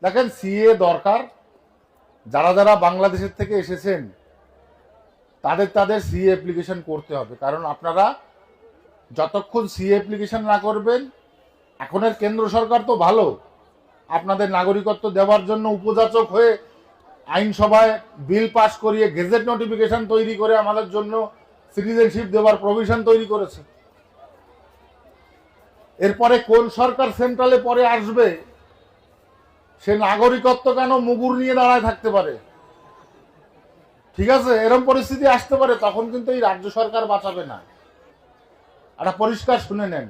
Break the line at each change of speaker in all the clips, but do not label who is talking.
দেখেন, সিএ দরকার। যারা যারা বাংলাদেশের থেকে এসেছেন তাদের সিএ অ্যাপ্লিকেশন করতে হবে, কারণ আপনারা যতক্ষণ সিএ অ্যাপ্লিকেশন না করবেন, এখনের কেন্দ্র সরকার তো ভালো, আপনাদের নাগরিকত্ব দেওয়ার জন্য উপযাচক হয়ে আইনসভায় বিল পাস করিয়ে গেজেট নোটিফিকেশন তৈরি করে আমাদের জন্য সিটিজেনশিপ দেওয়ার প্রভিশন তৈরি করেছে। এরপরে কোন সরকার সেন্ট্রালে পরে আসবে, সে নাগরিকত্ব কেন মুগুর নিয়ে দাঁড়ায় থাকতে পারে? ঠিক আছে, এরকম পরিস্থিতি আসতে পারে, তখন কিন্তু এই রাজ্য সরকার বাঁচাবে না। এটা পরিষ্কার শুনে নেন।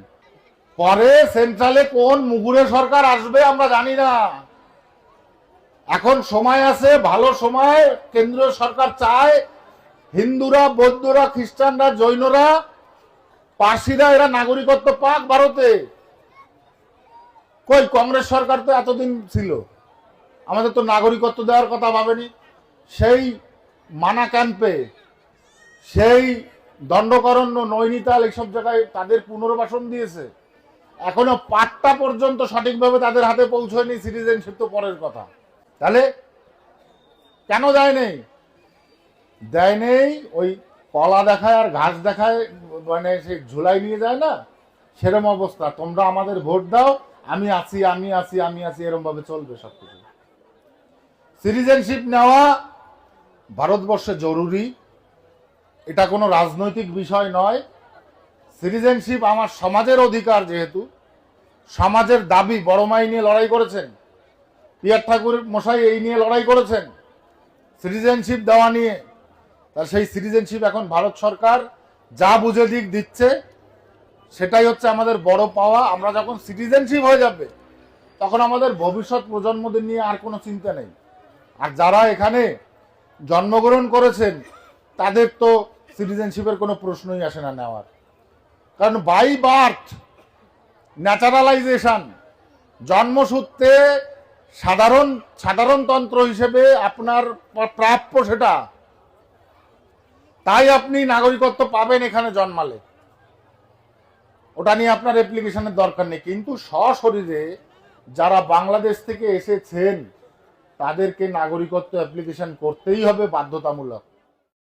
পরে সেন্ট্রালে কোন মুগুরে সরকার আসবে আমরা জানি না। এখন সময় আছে, ভালো সময়। কেন্দ্রীয় সরকার চায় হিন্দুরা, বৌদ্ধরা, খ্রিস্টানরা, জৈনরা, পার্সিরা এরা নাগরিকত্ব পাক ভারতে। কই কংগ্রেস সরকার তো এতদিন ছিল, আমাদের তো নাগরিকত্ব দেওয়ার কথা ভাবেনি। সেই মানা ক্যাম্পে, সেই দণ্ডকারণ্য, নৈনিতাল, এইসব জায়গায় তাদের পুনর্বাসন দিয়েছে। এখনো পাট্টা পর্যন্ত সঠিকভাবে তাদের হাতে পৌঁছয়নি, সিটিজেনশিপ তো পরের কথা। তাহলে কেন দেয় নেই? দেয় নেই ওই কলা দেখায় আর ঘাস দেখায়, মানে সে ঝুলাই নিয়ে যায় না, সেরকম অবস্থা। তোমরা আমাদের ভোট দাও, আমি আছি, আমি আছি, আমি আছি, এরকম ভাবে চলবে সবকিছু। সিটিজেনশিপ নেওয়া ভারতবর্ষে জরুরি, এটা কোনো রাজনৈতিক বিষয় নয়। সিটিজেনশিপ আমার সমাজের অধিকার, যেহেতু সমাজের দাবি। বড় মাই নিয়ে লড়াই করেছেন, পিয়ার ঠাকুর মশাই এই নিয়ে লড়াই করেছেন, সিটিজেনশিপ দেওয়া নিয়ে। তা সেই সিটিজেনশিপ এখন ভারত সরকার যা বুঝে দিক দিচ্ছে, সেটাই হচ্ছে আমাদের বড় পাওয়া। আমরা যখন সিটিজেনশিপ হয়ে যাবে, তখন আমাদের ভবিষ্যৎ প্রজন্মদের নিয়ে আর কোনো চিন্তা নেই। আর যারা এখানে জন্মগ্রহণ করেছেন, তাদের তো সিটিজেনশিপের কোনো প্রশ্নই আসে না নেওয়ার, কারণ বাই বার্থ, ন্যাচারালাইজেশন, জন্মসূত্রে সাধারণতন্ত্র হিসেবে আপনার প্রাপ্য সেটা। তাই আপনি নাগরিকত্ব পাবেন এখানে জন্মালে, ওটা নিয়ে আপনার অ্যাপ্লিকেশনের দরকার নেই। কিন্তু সশরীরে যারা বাংলাদেশ থেকে এসেছেন, তাদেরকে নাগরিকত্ব অ্যাপ্লিকেশন করতেই হবে বাধ্যতামূলক।